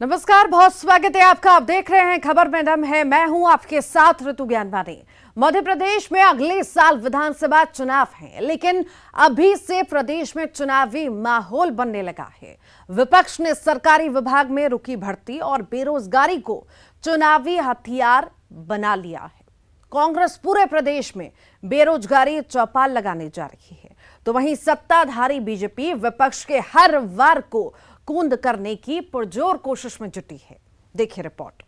नमस्कार, बहुत स्वागत है आपका। आप देख रहे हैं खबर में दम है। मैं हूं आपके साथ ऋतु ज्ञानवानी। मध्य प्रदेश में अगले साल विधानसभा चुनाव हैं, लेकिन अभी से प्रदेश में चुनावी माहौल बनने लगा है। विपक्ष ने सरकारी विभाग में रुकी भर्ती और बेरोजगारी को चुनावी हथियार बना लिया है। कांग्रेस पूरे प्रदेश में बेरोजगारी चौपाल लगाने जा रही है, तो वहीं सत्ताधारी बीजेपी विपक्ष के हर वार को कूंद करने की पुरजोर कोशिश में जुटी है। देखिए रिपोर्ट।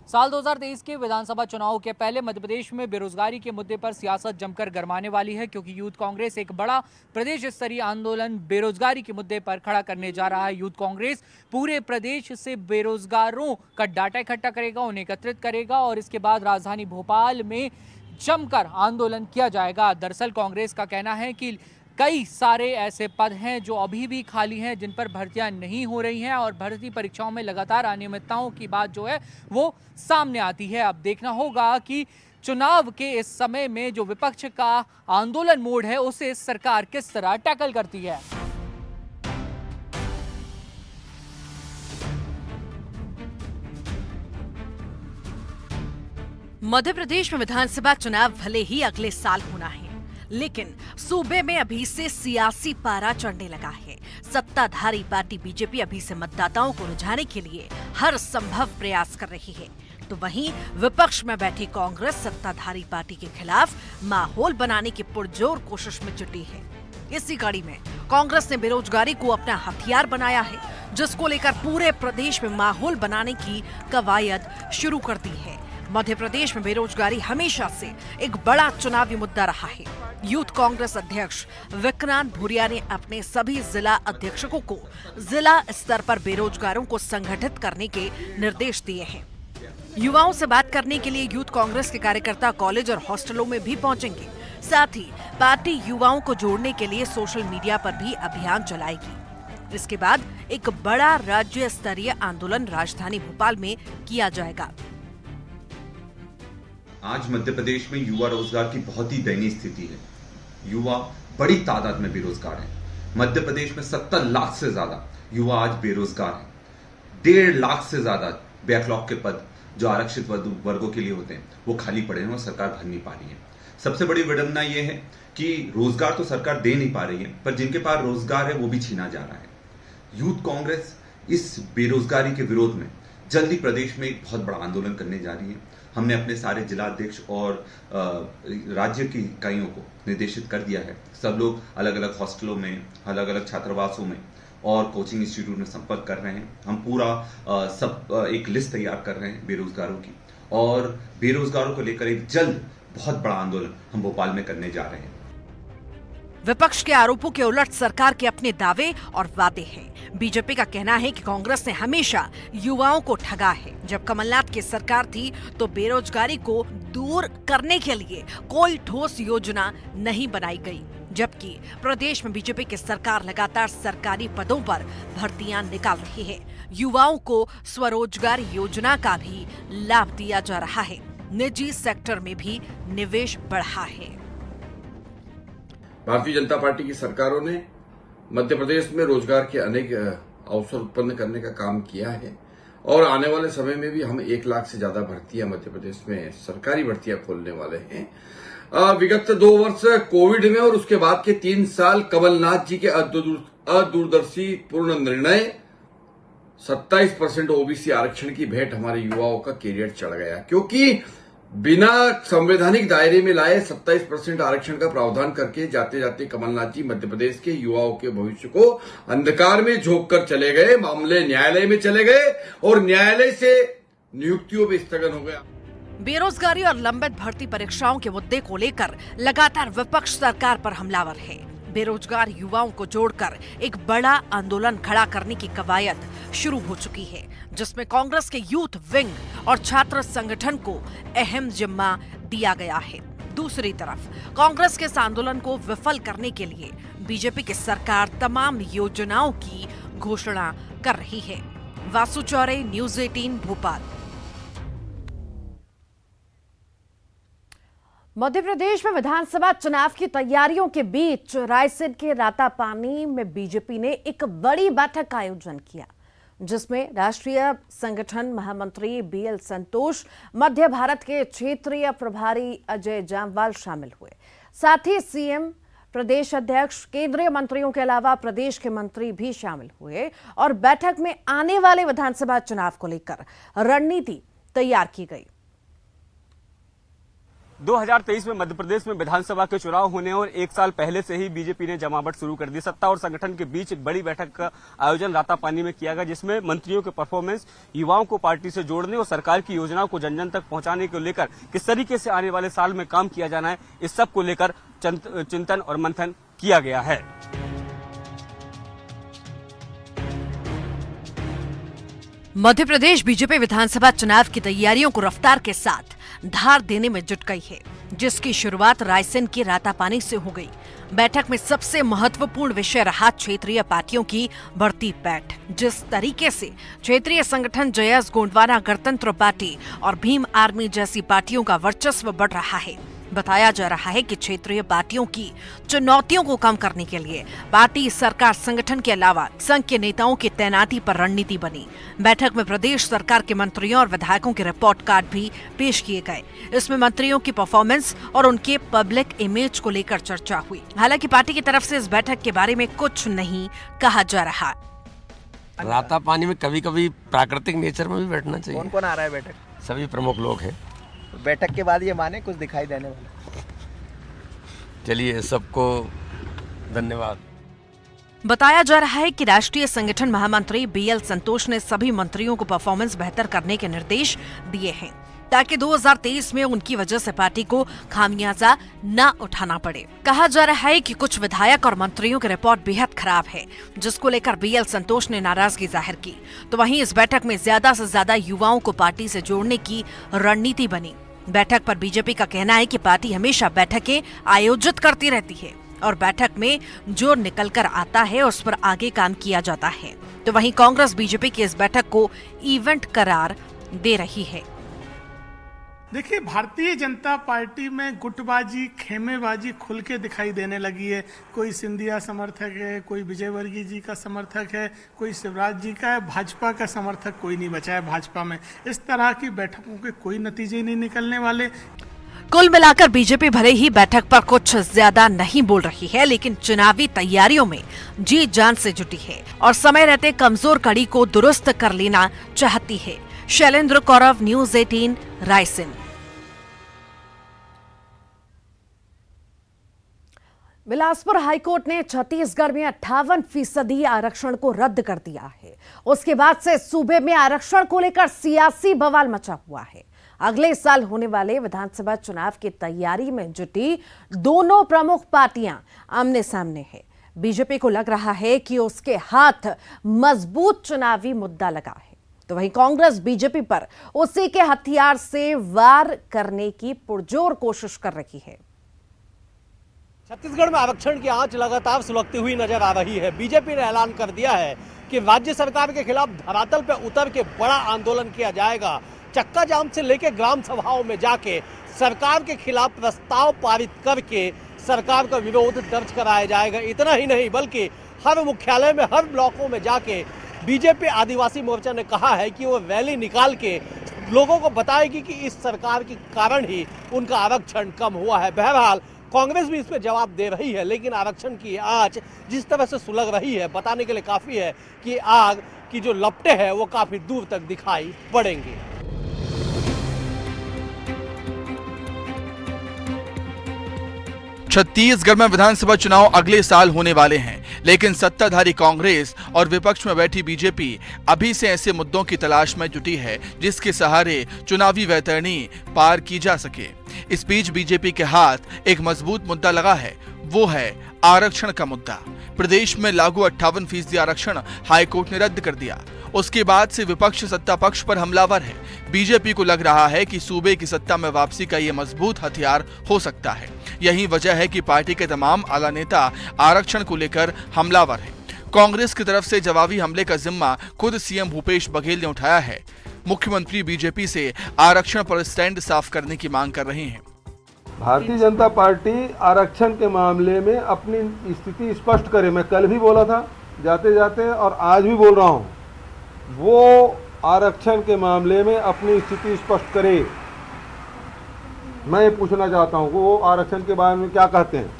साल 2023 के विधानसभा चुनाव के पहले मध्य प्रदेश में बेरोजगारी के मुद्दे पर सियासत जमकर गरमाने वाली है, क्योंकि यूथ कांग्रेस एक बड़ा प्रदेश स्तरीय आंदोलन बेरोजगारी के मुद्दे पर खड़ा करने जा रहा है। यूथ कांग्रेस पूरे प्रदेश से बेरोजगारों का डाटा इकट्ठा करेगा, उन्हें एकत्रित करेगा और इसके बाद राजधानी भोपाल में जमकर आंदोलन किया जाएगा। दरअसल कांग्रेस का कहना है कि कई सारे ऐसे पद हैं जो अभी भी खाली हैं, जिन पर भर्तियां नहीं हो रही हैं और भर्ती परीक्षाओं में लगातार अनियमितताओं की बात जो है वो सामने आती है। अब देखना होगा कि चुनाव के इस समय में जो विपक्ष का आंदोलन मोड है उसे सरकार किस तरह टैकल करती है। मध्य प्रदेश में विधानसभा चुनाव भले ही अगले साल होना है, लेकिन सूबे में अभी से सियासी पारा चढ़ने लगा है। सत्ताधारी पार्टी बीजेपी अभी से मतदाताओं को रुझाने के लिए हर संभव प्रयास कर रही है, तो वहीं विपक्ष में बैठी कांग्रेस सत्ताधारी पार्टी के खिलाफ माहौल बनाने की पुरजोर कोशिश में जुटी है। इसी कड़ी में कांग्रेस ने बेरोजगारी को अपना हथियार बनाया है, जिसको लेकर पूरे प्रदेश में माहौल बनाने की कवायद शुरू कर दी है। मध्य प्रदेश में बेरोजगारी हमेशा से एक बड़ा चुनावी मुद्दा रहा है। यूथ कांग्रेस अध्यक्ष विक्रांत भूरिया ने अपने सभी जिला अध्यक्षों को जिला स्तर पर बेरोजगारों को संगठित करने के निर्देश दिए हैं। युवाओं से बात करने के लिए यूथ कांग्रेस के कार्यकर्ता कॉलेज और हॉस्टलों में भी पहुंचेंगे। साथ ही पार्टी युवाओं को जोड़ने के लिए सोशल मीडिया पर भी अभियान चलाएगी। इसके बाद एक बड़ा राज्य स्तरीय आंदोलन राजधानी भोपाल में किया जाएगा। आज मध्य प्रदेश में युवा रोजगार की बहुत ही दयनीय स्थिति है। युवा बड़ी तादाद में बेरोजगार है। मध्य प्रदेश में 70 लाख से ज्यादा युवा आज बेरोजगार है। 1.5 लाख से ज्यादा बैकलॉग के पद जो आरक्षित वर्गों के लिए होते हैं वो खाली पड़े हैं और सरकार भर नहीं पा रही है। सबसे बड़ी विडंबना यह है कि रोजगार तो सरकार दे नहीं पा रही है, पर जिनके पास रोजगार है वो भी छीना जा रहा है। यूथ कांग्रेस इस बेरोजगारी के विरोध में जल्दी प्रदेश में एक बहुत बड़ा आंदोलन करने जा रही है। हमने अपने सारे जिला अध्यक्ष और राज्य की इकाइयों को निर्देशित कर दिया है। सब लोग अलग अलग हॉस्टलों में, अलग अलग छात्रावासों में और कोचिंग इंस्टीट्यूट में संपर्क कर रहे हैं। हम पूरा एक लिस्ट तैयार कर रहे हैं बेरोजगारों की, और बेरोजगारों को लेकर एक जल्द बहुत बड़ा आंदोलन हम भोपाल में करने जा रहे हैं। विपक्ष के आरोपों के उलट सरकार के अपने दावे और वादे हैं। बीजेपी का कहना है कि कांग्रेस ने हमेशा युवाओं को ठगा है। जब कमलनाथ की सरकार थी तो बेरोजगारी को दूर करने के लिए कोई ठोस योजना नहीं बनाई गई, जबकि प्रदेश में बीजेपी की सरकार लगातार सरकारी पदों पर भर्तियां निकाल रही है। युवाओं को स्वरोजगार योजना का भी लाभ दिया जा रहा है। निजी सेक्टर में भी निवेश बढ़ा है। भारतीय जनता पार्टी की सरकारों ने मध्य प्रदेश में रोजगार के अनेक अवसर उत्पन्न करने का काम किया है, और आने वाले समय में भी हम 1 लाख से ज्यादा भर्तियां मध्य प्रदेश में सरकारी भर्तियां खोलने वाले हैं। विगत 2 वर्ष कोविड में और उसके बाद के 3 साल कमलनाथ जी के अदूरदर्शी पूर्ण निर्णय 27% ओबीसी आरक्षण की भेंट हमारे युवाओं का कैरियर चढ़ गया, क्योंकि बिना संवैधानिक दायरे में लाए 27% आरक्षण का प्रावधान करके जाते जाते कमलनाथ जी मध्य प्रदेश के युवाओं के भविष्य को अंधकार में झोंक कर चले गए। मामले न्यायालय में चले गए और न्यायालय से नियुक्तियों में स्थगन हो गया। बेरोजगारी और लंबित भर्ती परीक्षाओं के मुद्दे को लेकर लगातार विपक्ष सरकार पर हमलावर है। बेरोजगार युवाओं को जोड़कर एक बड़ा आंदोलन खड़ा करने की कवायद शुरू हो चुकी है, जिसमें कांग्रेस के यूथ विंग और छात्र संगठन को अहम जिम्मा दिया गया है। दूसरी तरफ कांग्रेस के इस आंदोलन को विफल करने के लिए बीजेपी की सरकार तमाम योजनाओं की घोषणा कर रही है। वासु चौरे, न्यूज़ 18 भोपाल। मध्य प्रदेश में विधानसभा चुनाव की तैयारियों के बीच रायसेन के रातापानी में बीजेपी ने एक बड़ी बैठक का आयोजन किया। जिसमें राष्ट्रीय संगठन महामंत्री बीएल संतोष, मध्य भारत के क्षेत्रीय प्रभारी अजय जामवाल शामिल हुए। साथ ही सीएम, प्रदेश अध्यक्ष, केंद्रीय मंत्रियों के अलावा प्रदेश के मंत्री भी शामिल हुए और बैठक में आने वाले विधानसभा चुनाव को लेकर रणनीति तैयार की गई। 2023 में मध्य प्रदेश में विधानसभा के चुनाव होने और एक साल पहले से ही बीजेपी ने जमावट शुरू कर दी। सत्ता और संगठन के बीच एक बड़ी बैठक का आयोजन रातापानी में किया गया, जिसमें मंत्रियों के परफॉर्मेंस, युवाओं को पार्टी से जोड़ने और सरकार की योजनाओं को जन जन तक पहुंचाने को लेकर किस तरीके से आने वाले साल में काम किया जाना है, इस सब को लेकर चिंतन और मंथन किया गया है। मध्य प्रदेश बीजेपी विधानसभा चुनाव की तैयारियों को रफ्तार के साथ धार देने में जुट गई है, जिसकी शुरुआत रायसेन की रातापानी से हो गई। बैठक में सबसे महत्वपूर्ण विषय रहा क्षेत्रीय पार्टियों की बढ़ती पैठ। जिस तरीके से क्षेत्रीय संगठन जयस गोंडवाना गणतंत्र पार्टी और भीम आर्मी जैसी पार्टियों का वर्चस्व बढ़ रहा है, बताया जा रहा है कि क्षेत्रीय पार्टियों की चुनौतियों को कम करने के लिए पार्टी, सरकार, संगठन के अलावा संघ के नेताओं की तैनाती पर रणनीति बनी। बैठक में प्रदेश सरकार के मंत्रियों और विधायकों के रिपोर्ट कार्ड भी पेश किए गए। इसमें मंत्रियों की परफॉर्मेंस और उनके पब्लिक इमेज को लेकर चर्चा हुई। हालांकि पार्टी की तरफ से इस बैठक के बारे में कुछ नहीं कहा जा रहा। रातापानी में कभी कभी प्राकृतिक नेचर में भी बैठना चाहिए। कौन कौन आ रहा है बैठक? सभी प्रमुख लोग हैं। बैठक के बाद ये माने कुछ दिखाई देने वाला? चलिए, सबको धन्यवाद। बताया जा रहा है कि राष्ट्रीय संगठन महामंत्री बीएल संतोष ने सभी मंत्रियों को परफॉर्मेंस बेहतर करने के निर्देश दिए हैं, ताकि 2023 में उनकी वजह से पार्टी को खामियाजा न उठाना पड़े। कहा जा रहा है कि कुछ विधायक और मंत्रियों की रिपोर्ट बेहद खराब है, जिसको लेकर बीएल संतोष ने नाराजगी जाहिर की। तो वहीं इस बैठक में ज्यादा से ज्यादा युवाओं को पार्टी से जोड़ने की रणनीति बनी। बैठक पर बीजेपी का कहना है कि पार्टी हमेशा बैठकें आयोजित करती रहती है और बैठक में जो निकल कर आता है उस पर आगे काम किया जाता है। तो वहीं कांग्रेस बीजेपी की इस बैठक को इवेंट करार दे रही है। देखिए, भारतीय जनता पार्टी में गुटबाजी, खेमेबाजी खुल के दिखाई देने लगी है। कोई सिंधिया समर्थक है, कोई विजयवर्गीय जी का समर्थक है, कोई शिवराज जी का है, भाजपा का समर्थक कोई नहीं बचा है भाजपा में। इस तरह की बैठकों के कोई नतीजे नहीं निकलने वाले। कुल मिलाकर बीजेपी भले ही बैठक पर कुछ ज्यादा नहीं बोल रही है, लेकिन चुनावी तैयारियों में जी जान से जुटी है और समय रहते कमजोर कड़ी को दुरुस्त कर लेना चाहती है। शैलेंद्र कौरव, न्यूज़ 18, रायसेन। बिलासपुर हाईकोर्ट ने छत्तीसगढ़ में 58% आरक्षण को रद्द कर दिया है। उसके बाद से सूबे में आरक्षण को लेकर सियासी बवाल मचा हुआ है। अगले साल होने वाले विधानसभा चुनाव की तैयारी में जुटी दोनों प्रमुख पार्टियां आमने सामने है। बीजेपी को लग रहा है कि उसके हाथ मजबूत चुनावी मुद्दा लगा है, तो वहीं कांग्रेस बीजेपी पर उसी के हथियार से वार करने की पुरजोर कोशिश कर रही है। छत्तीसगढ़ में आरक्षण की आंच लगातार सुलगती हुई नजर आ रही है। बीजेपी ने ऐलान कर दिया है कि राज्य सरकार के खिलाफ धरातल पर उतर के बड़ा आंदोलन किया जाएगा। चक्का जाम से लेकर ग्राम सभाओं में जाके सरकार के खिलाफ प्रस्ताव पारित करके सरकार का विरोध दर्ज कराया जाएगा। इतना ही नहीं, बल्कि हर मुख्यालय में, हर ब्लॉकों में जाके बीजेपी आदिवासी मोर्चा ने कहा है कि वो रैली निकाल के लोगों को बताएगी कि इस सरकार के कारण ही उनका आरक्षण कम हुआ है। बहरहाल कांग्रेस भी इस पर जवाब दे रही है, लेकिन आरक्षण की आंच जिस तरह से सुलग रही है, बताने के लिए काफी है कि आग की जो लपटें हैं वो काफी दूर तक दिखाई पड़ेंगी। छत्तीसगढ़ में विधानसभा चुनाव अगले साल होने वाले हैं, लेकिन सत्ताधारी कांग्रेस और विपक्ष में बैठी बीजेपी अभी से ऐसे मुद्दों की तलाश में जुटी है जिसके सहारे चुनावी वैतरणी पार की जा सके। इस बीच बीजेपी के हाथ एक मजबूत मुद्दा लगा है, वो है आरक्षण का मुद्दा। प्रदेश में लागू 58% आरक्षण हाईकोर्ट ने रद्द कर दिया। उसके बाद से विपक्ष सत्ता पक्ष पर हमलावर है। बीजेपी को लग रहा है कि सूबे की सत्ता में वापसी का ये मजबूत हथियार हो सकता है। यही वजह है कि पार्टी के तमाम आला नेता आरक्षण को लेकर हमलावर हैं। कांग्रेस की तरफ से जवाबी हमले का जिम्मा खुद सीएम भूपेश बघेल ने उठाया है। मुख्यमंत्री बीजेपी से आरक्षण पर स्टैंड साफ करने की मांग कर रहे हैं। भारतीय जनता पार्टी आरक्षण के मामले में अपनी स्थिति स्पष्ट करे। मैं कल भी बोला था जाते जाते और आज भी बोल रहा हूं वो आरक्षण के मामले में अपनी स्थिति स्पष्ट करे। मैं ये पूछना चाहता हूँ वो आरक्षण के बारे में क्या कहते हैं।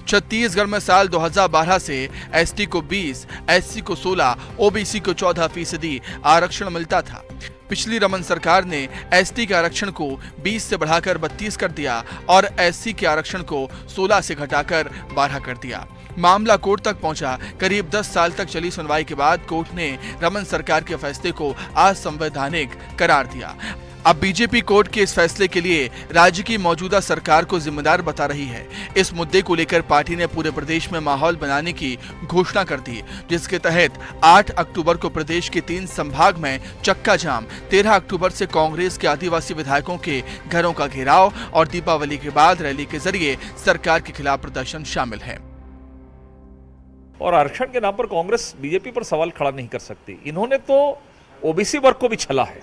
छत्तीसगढ़ में साल 2012 से एसटी को 20, एससी को 16, ओबीसी को 14% आरक्षण मिलता था। पिछली रमन सरकार ने एसटी के आरक्षण को 20 से बढ़ाकर 32 कर दिया और एससी के आरक्षण को 16 से घटाकर 12 कर दिया। मामला कोर्ट तक पहुंचा। करीब 10 साल तक चली सुनवाई के बाद कोर्ट ने रमन सरकार के फैसले को असंवैधानिक करार दिया। अब बीजेपी कोर्ट के इस फैसले के लिए राज्य की मौजूदा सरकार को जिम्मेदार बता रही है। इस मुद्दे को लेकर पार्टी ने पूरे प्रदेश में माहौल बनाने की घोषणा कर दी, जिसके तहत 8 अक्टूबर को प्रदेश के 3 संभाग में चक्का जाम, 13 अक्टूबर से कांग्रेस के आदिवासी विधायकों के घरों का घेराव और दीपावली के बाद रैली के जरिए सरकार के खिलाफ प्रदर्शन शामिल है। और आरक्षण के नाम पर कांग्रेस बीजेपी पर सवाल खड़ा नहीं कर सकती। इन्होंने तो ओबीसी वर्ग को भी छला है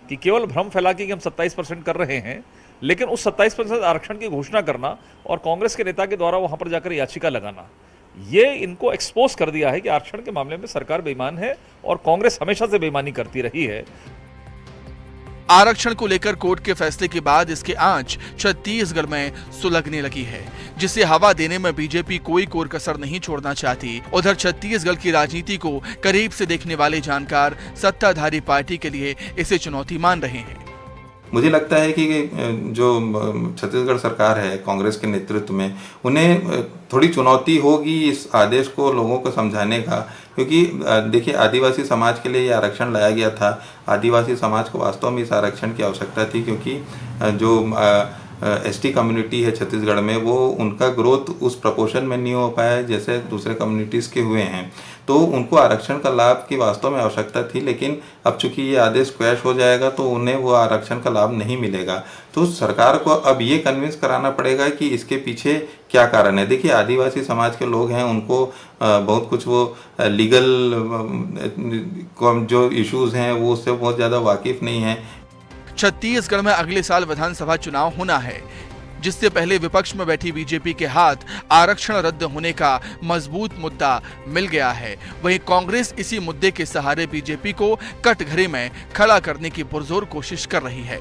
कि केवल भ्रम फैला के कि हम 27% कर रहे हैं, लेकिन उस 27% आरक्षण की घोषणा करना और कांग्रेस के नेता के द्वारा वहां पर जाकर याचिका लगाना, ये इनको एक्सपोज कर दिया है कि आरक्षण के मामले में सरकार बेईमान है और कांग्रेस हमेशा से बेईमानी करती रही है। आरक्षण को लेकर कोर्ट के फैसले के बाद इसकी आंच छत्तीसगढ़ में सुलगने लगी है, जिसे हवा देने में बीजेपी कोई कोर कसर नहीं छोड़ना चाहती। उधर छत्तीसगढ़ की राजनीति को करीब से देखने वाले जानकार सत्ताधारी पार्टी के लिए इसे चुनौती मान रहे हैं। मुझे लगता है कि जो छत्तीसगढ़ सरकार है कांग्रेस के नेतृत्व में, उन्हें थोड़ी चुनौती होगी इस आदेश को लोगों को समझाने का, क्योंकि देखिए आदिवासी समाज के लिए ये आरक्षण लाया गया था। आदिवासी समाज को वास्तव में इस आरक्षण की आवश्यकता थी, क्योंकि जो एसटी कम्युनिटी है छत्तीसगढ़ में, वो उनका ग्रोथ उस प्रपोर्शन में नहीं हो पाया जैसे दूसरे कम्युनिटीज़ के हुए हैं। तो उनको आरक्षण का लाभ की वास्तव में आवश्यकता थी, लेकिन अब चूंकि ये आदेश क्वैश हो जाएगा तो उन्हें वो आरक्षण का लाभ नहीं मिलेगा। तो सरकार को अब ये कन्विंस कराना पड़ेगा कि इसके पीछे क्या कारण है। देखिए आदिवासी समाज के लोग हैं, उनको बहुत कुछ वो लीगल जो इश्यूज़ हैं वो उससे बहुत ज़्यादा वाकिफ नहीं है। छत्तीसगढ़ में अगले साल विधानसभा चुनाव होना है, जिससे पहले विपक्ष में बैठी बीजेपी के हाथ आरक्षण रद्द होने का मजबूत मुद्दा मिल गया है। वहीं कांग्रेस इसी मुद्दे के सहारे बीजेपी को कटघरे में खड़ा करने की पुरजोर कोशिश कर रही है।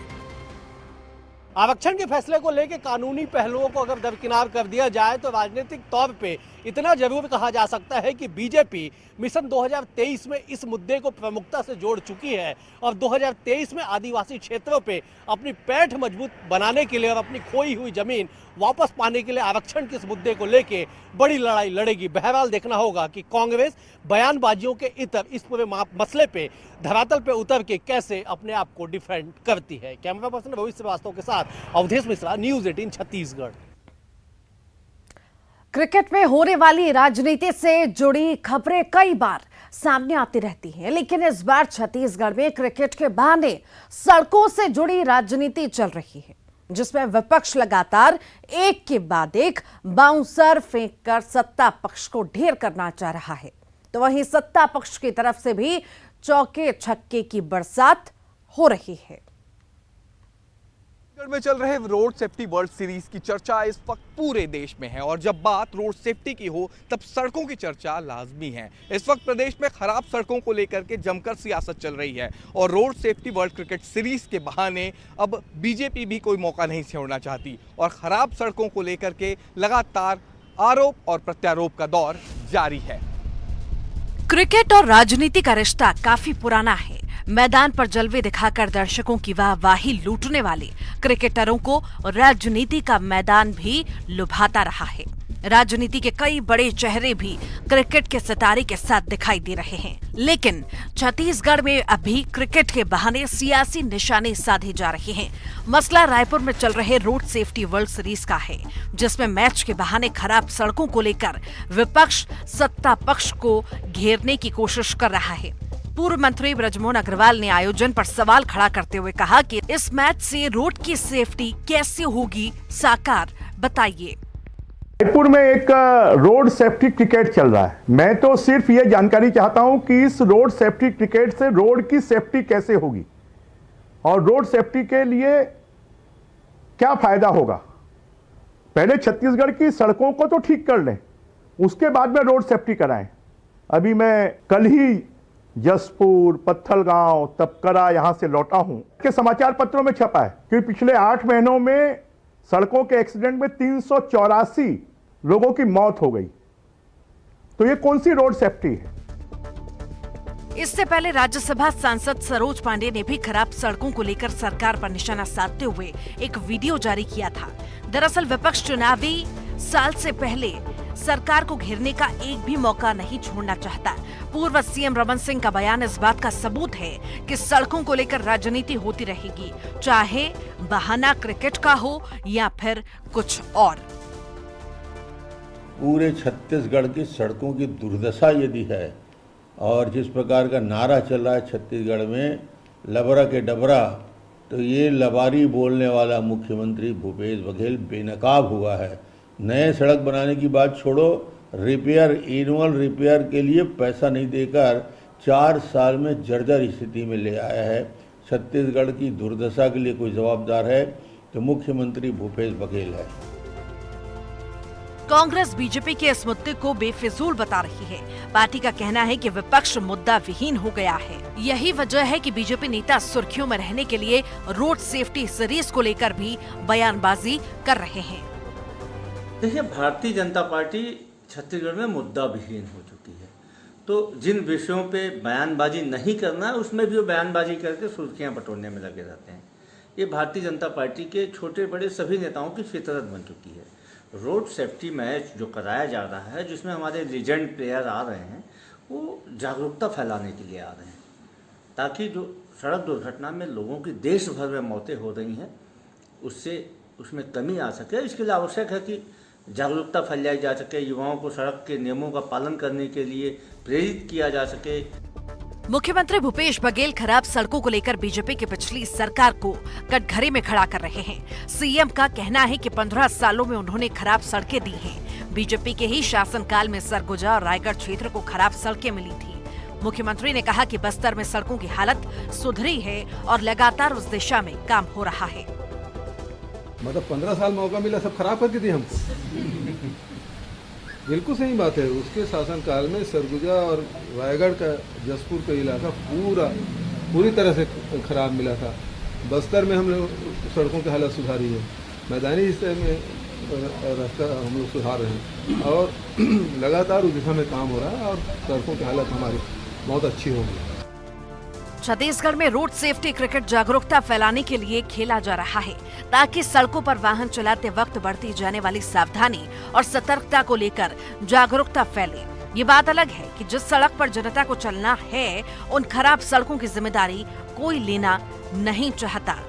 आरक्षण के फैसले को लेकर कानूनी पहलुओं को अगर दरकिनार कर दिया जाए तो राजनीतिक तौर पे इतना जरूर कहा जा सकता है कि बीजेपी मिशन 2023 में इस मुद्दे को प्रमुखता से जोड़ चुकी है और 2023 में आदिवासी क्षेत्रों पे अपनी पैठ मजबूत बनाने के लिए और अपनी खोई हुई जमीन वापस पाने के लिए आरक्षण के इस मुद्दे को लेके बड़ी लड़ाई लड़ेगी। बहरहाल देखना होगा कि कांग्रेस बयानबाजियों के इतर इस पूरे मसले पे धरातल पे उतर के कैसे अपने आप को डिफेंड करती है। कैमरा पर्सन भविष्य श्रीवास्तव के साथ अवधेश मिश्रा, न्यूज़ 18 छत्तीसगढ़। क्रिकेट में होने वाली राजनीति से जुड़ी खबरें कई बार सामने आती रहती हैं, लेकिन इस बार छत्तीसगढ़ में क्रिकेट के बहाने सड़कों से जुड़ी राजनीति चल रही है, जिसमें विपक्ष लगातार एक के बाद एक बाउंसर फेंककर सत्ता पक्ष को ढेर करना चाह रहा है, तो वहीं सत्ता पक्ष की तरफ से भी चौके छक्के की बरसात हो रही है। में चल रहे रोड सेफ्टी वर्ल्ड सीरीज की चर्चा इस वक्त पूरे देश में है और जब बात रोड सेफ्टी की हो तब सड़कों की चर्चा लाजमी है। इस वक्त प्रदेश में खराब सड़कों को लेकर के जमकर सियासत चल रही है और road safety world cricket series के बहाने अब बीजेपी भी कोई मौका नहीं छोड़ना चाहती और खराब सड़कों को लेकर के लगातार आरोप और प्रत्यारोप का दौर जारी है। क्रिकेट और राजनीति का रिश्ता काफी पुराना है। मैदान पर जलवे दिखाकर दर्शकों की वाहवाही लूटने वाले क्रिकेटरों को राजनीति का मैदान भी लुभाता रहा है। राजनीति के कई बड़े चेहरे भी क्रिकेट के सितारे के साथ दिखाई दे रहे हैं, लेकिन छत्तीसगढ़ में अभी क्रिकेट के बहाने सियासी निशाने साधे जा रहे हैं। मसला रायपुर में चल रहे रोड सेफ्टी वर्ल्ड सीरीज का है, जिसमें मैच के बहाने खराब सड़कों को लेकर विपक्ष सत्ता पक्ष को घेरने की कोशिश कर रहा है। पूर्व मंत्री बृजमोहन अग्रवाल ने आयोजन पर सवाल खड़ा करते हुए कहा कि इस मैच से रोड की सेफ्टी कैसे होगी साकार, बताइए। रायपुर में एक रोड सेफ्टी क्रिकेट चल रहा है। मैं तो सिर्फ ये जानकारी चाहता हूं कि इस रोड सेफ्टी क्रिकेट से रोड की सेफ्टी कैसे होगी और रोड सेफ्टी के लिए क्या फायदा होगा। पहले छत्तीसगढ़ की सड़कों को तो ठीक कर लें, उसके बाद में रोड सेफ्टी कराएं। अभी मैं कल ही जसपुर, पत्थलगांव, तपकरा यहां से लौटा हूं कि समाचार पत्रों में छपा है कि पिछले 8 महीनों में सड़कों के एक्सीडेंट में 384 लोगों की मौत हो गई। तो ये कौन सी रोड सेफ्टी है? इससे पहले राज्यसभा सांसद सरोज पांडे ने भी खराब सड़कों को लेकर सरकार पर निशाना साधते हुए एक वीडियो जारी किया था। दरअसल विपक्ष चुनावी साल से पहले सरकार को घेरने का एक भी मौका नहीं छोड़ना चाहता। पूर्व सीएम रमन सिंह का बयान इस बात का सबूत है कि सड़कों को लेकर राजनीति होती रहेगी, चाहे बहाना क्रिकेट का हो या फिर कुछ और। पूरे छत्तीसगढ़ की सड़कों की दुर्दशा यदि है और जिस प्रकार का नारा चल रहा है छत्तीसगढ़ में लबरा के डबरा, तो ये लबारी बोलने वाला मुख्यमंत्री भूपेश बघेल बेनकाब हुआ है। नए सड़क बनाने की बात छोड़ो, रिपेयर, एनुअल रिपेयर के लिए पैसा नहीं देकर 4 साल में जर्जर स्थिति में ले आया है। छत्तीसगढ़ की दुर्दशा के लिए कोई जवाबदार है तो मुख्यमंत्री भूपेश बघेल है। कांग्रेस बीजेपी के इस मुद्दे को बेफिजूल बता रही है। पार्टी का कहना है कि विपक्ष मुद्दा विहीन हो गया है। यही वजह है कि बीजेपी नेता सुर्खियों में रहने के लिए रोड सेफ्टी सीरीज को लेकर भी बयानबाजी कर रहे हैं। देखिए, भारतीय जनता पार्टी छत्तीसगढ़ में मुद्दा विहीन हो चुकी है, तो जिन विषयों पे बयानबाजी नहीं करना है उसमें भी वो बयानबाजी करके सुर्खियां बटोरने में लगे रहते हैं। ये भारतीय जनता पार्टी के छोटे बड़े सभी नेताओं की फितरत बन चुकी है। रोड सेफ्टी मैच जो कराया जा रहा है, जिसमें हमारे लीजेंड प्लेयर आ रहे हैं, वो जागरूकता फैलाने के लिए आ रहे हैं, ताकि जो सड़क दुर्घटना में लोगों की देश भर में मौतें हो रही हैं उसमें कमी आ सके। इसके लिए आवश्यक है कि जागरूकता फैलाई जा सके, युवाओं को सड़क के नियमों का पालन करने के लिए प्रेरित किया जा सके। मुख्यमंत्री भूपेश बघेल खराब सड़कों को लेकर बीजेपी की पिछली सरकार को कटघरे में खड़ा कर रहे हैं। सीएम का कहना है कि 15 सालों में उन्होंने खराब सड़कें दी हैं। बीजेपी के ही शासनकाल में सरगुजा और रायगढ़ क्षेत्र को खराब सड़कें मिली थी। मुख्यमंत्री ने कहा कि बस्तर में सड़कों की हालत सुधरी है और लगातार उस दिशा में काम हो रहा है। मतलब 15 साल मौका मिला, सब खराब करके दी हमको। बिल्कुल सही बात है। उसके शासनकाल में सरगुजा और रायगढ़ का, जसपुर का इलाका पूरी तरह से खराब मिला था। बस्तर में हम लोग सड़कों की हालत सुधारी है, मैदानी हिस्से में रास्ता हम लोग सुधार रहे हैं और लगातार उस दिशा में काम हो रहा है और सड़कों की हालत हमारी बहुत अच्छी होगी। छत्तीसगढ़ में रोड सेफ्टी क्रिकेट जागरूकता फैलाने के लिए खेला जा रहा है, ताकि सड़कों पर वाहन चलाते वक्त बरती जाने वाली सावधानी और सतर्कता को लेकर जागरूकता फैले। ये बात अलग है कि जिस सड़क पर जनता को चलना है, उन खराब सड़कों की जिम्मेदारी कोई लेना नहीं चाहता।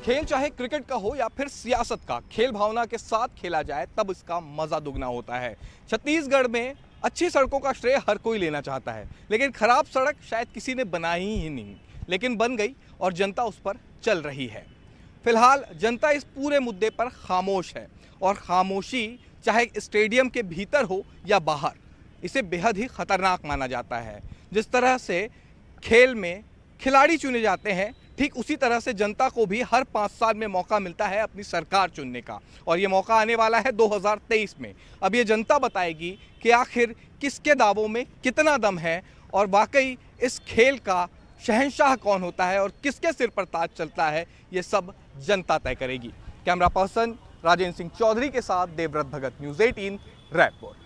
खेल चाहे क्रिकेट का हो या फिर सियासत का, खेल भावना के साथ खेला जाए तब इसका मजा दुगना होता है। छत्तीसगढ़ में अच्छी सड़कों का श्रेय हर कोई लेना चाहता है, लेकिन खराब सड़क शायद किसी ने बनाई ही नहीं, लेकिन बन गई और जनता उस पर चल रही है। फिलहाल जनता इस पूरे मुद्दे पर खामोश है और खामोशी चाहे स्टेडियम के भीतर हो या बाहर, इसे बेहद ही खतरनाक माना जाता है। जिस तरह से खेल में खिलाड़ी चुने जाते हैं, ठीक उसी तरह से जनता को भी हर 5 साल में मौका मिलता है अपनी सरकार चुनने का, और ये मौका आने वाला है 2023 में। अब ये जनता बताएगी कि आखिर किसके दावों में कितना दम है और वाकई इस खेल का शहंशाह कौन होता है और किसके सिर पर ताज चलता है, ये सब जनता तय करेगी। कैमरा पर्सन राजेंद्र सिंह चौधरी के साथ देवव्रत भगत, न्यूज़ 18 रायपुर।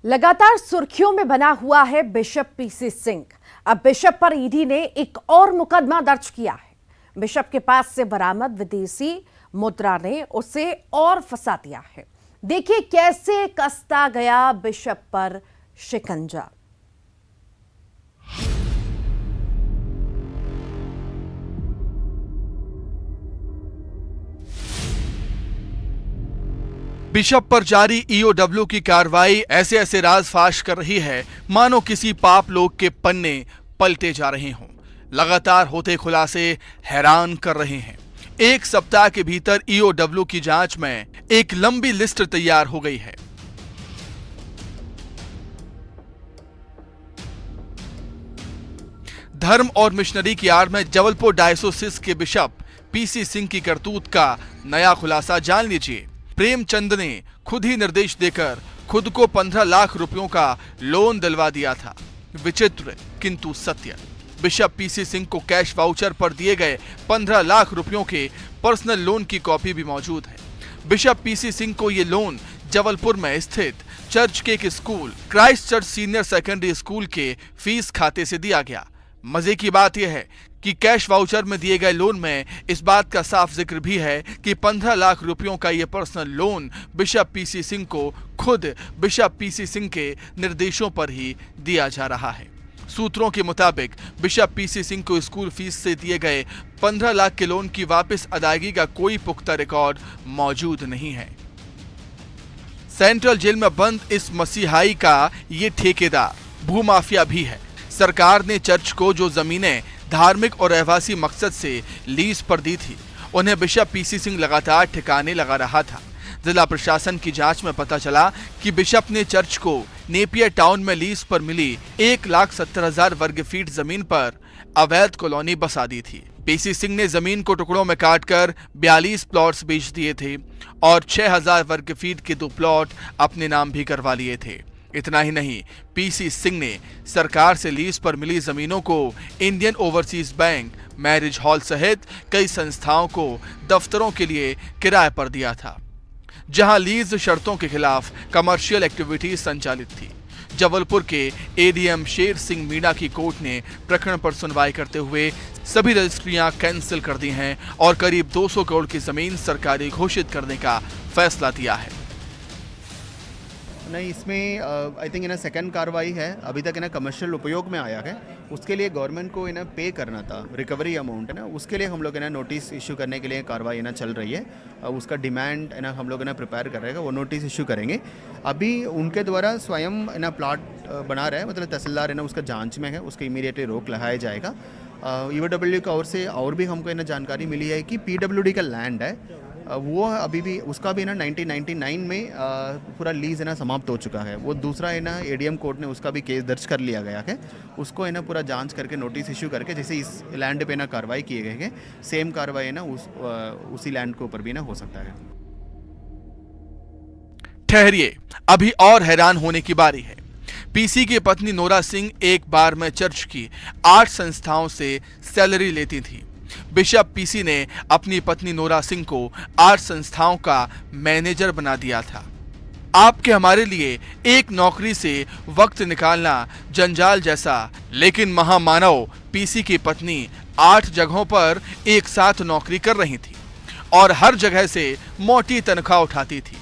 लगातार सुर्खियों में बना हुआ है बिशप पीसी सिंह। अब बिशप पर ईडी ने एक और मुकदमा दर्ज किया है। बिशप के पास से बरामद विदेशी मुद्रा ने उसे और फंसा दिया है। देखिए कैसे कसता गया बिशप पर शिकंजा। बिशप पर जारी ईओडब्ल्यू की कार्रवाई ऐसे ऐसे राज फाश कर रही है मानो किसी पाप लोग के पन्ने पलटे जा रहे हों। लगातार होते खुलासे हैरान कर रहे हैं। एक सप्ताह के भीतर ईओडब्ल्यू की जांच में एक लंबी लिस्ट तैयार हो गई है। धर्म और मिशनरी की आड़ में जबलपुर डायोसिस के बिशप पीसी सिंह की करतूत का नया खुलासा जान लीजिए। प्रेमचंद ने खुद ही निर्देश देकर खुद को 15 लाख रुपयों का लोन दिलवा दिया था। विचित्र किंतु सत्य। बिशप पीसी सिंह को कैश वाउचर पर दिए गए 15 लाख रुपयों के पर्सनल लोन की कॉपी भी मौजूद है। बिशप पीसी सिंह को ये लोन जबलपुर में स्थित चर्च के एक school Christ church senior secondary school के फीस खाते से दिया गया। मजे की बात यह है कि कैश वाउचर में दिए गए लोन में इस बात का साफ जिक्र भी है कि 15 लाख रुपयों का यह personal loan bishop PC Singh को खुद बिशप पीसी सिंह के निर्देशों पर ही दिया जा रहा है। सूत्रों के मुताबिक बिशप पीसी सिंह को स्कूल फीस से दिए गए 15 लाख के लोन की वापस अदायगी का कोई पुख्ता रिकॉर्ड मौजूद नहीं है। सेंट्रल जेल में बंद इस मसीहाई का ये ठेकेदार भूमाफिया भी है। सरकार ने चर्च को जो जमीनें धार्मिक और रहवासी मकसद से लीज पर दी थी, उन्हें बिशप पीसी सिंह लगातार ठिकाने लगा रहा था। जिला प्रशासन की जांच में पता चला कि बिशप ने चर्च को नेपियर टाउन में लीज पर मिली 1,70,000 वर्ग फीट जमीन पर अवैध कॉलोनी बसा दी थी। पीसी सिंह ने जमीन को टुकड़ों में काटकर 42 प्लॉट्स बेच दिए थे और 6,000 वर्ग फीट के 2 प्लॉट अपने नाम भी करवा लिए थे। इतना ही नहीं, पीसी सिंह ने सरकार से लीज पर मिली जमीनों को Indian overseas bank, marriage hall सहित कई संस्थाओं को दफ्तरों के लिए किराए पर दिया था, जहां लीज शर्तों के खिलाफ कमर्शियल एक्टिविटीज संचालित थी। जबलपुर के एडीएम शेर सिंह मीणा की कोर्ट ने प्रकरण पर सुनवाई करते हुए सभी रजिस्ट्रियां कैंसिल कर दी हैं और करीब 200 करोड़ की जमीन सरकारी घोषित करने का फैसला दिया है। नहीं, इसमें आई थिंक सेकंड कार्रवाई है। अभी तक कमर्शियल उपयोग में आया है, उसके लिए गवर्नमेंट को पे करना था रिकवरी अमाउंट उसके लिए हम लोग नोटिस इशू करने के लिए कार्रवाई चल रही है। उसका डिमांड हम लोग प्रिपेयर कर रहे हैं, वो नोटिस इशू करेंगे। अभी उनके द्वारा स्वयं प्लाट बना रहे हैं, मतलब तहसीलदार उसका जांच में है, उसका इमीडिएटली रोक लगाया जाएगा। ईओडब्ल्यू की ओर से और भी हमको जानकारी मिली है कि पीडब्ल्यूडी का लैंड है, वो अभी भी उसका भी 1999 में पूरा लीज समाप्त हो चुका है। वो दूसरा एडीएम कोर्ट ने उसका भी केस दर्ज कर लिया गया है। उसको पूरा जांच करके नोटिस इश्यू करके जैसे इस लैंड पे कार्रवाई किए गए हैं, सेम कार्रवाई उसी लैंड के ऊपर भी हो सकता है। ठहरिए, अभी और हैरान होने की बारी है। पीसी की पत्नी नोरा सिंह एक बार में चर्च की 8 संस्थाओं से सैलरी लेती थी। बिशप पीसी ने अपनी पत्नी नोरा सिंह को 8 संस्थाओं का मैनेजर बना दिया था। आपके हमारे लिए एक नौकरी से वक्त निकालना जंजाल जैसा, लेकिन महामानव पीसी की पत्नी 8 जगहों पर एक साथ नौकरी कर रही थी और हर जगह से मोटी तनख्वाह उठाती थी।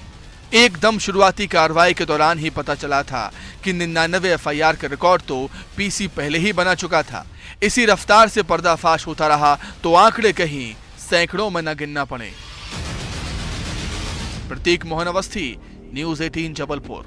एकदम शुरुआती कार्रवाई के दौरान ही पता चला था कि 99 एफआईआर का रिकॉर्ड तो पीसी पहले ही बना चुका था। इसी रफ्तार से पर्दाफाश होता रहा तो आंकड़े कहीं सैकड़ों में न गिनना पड़े। प्रतीक मोहन अवस्थी, न्यूज़ 18 जबलपुर।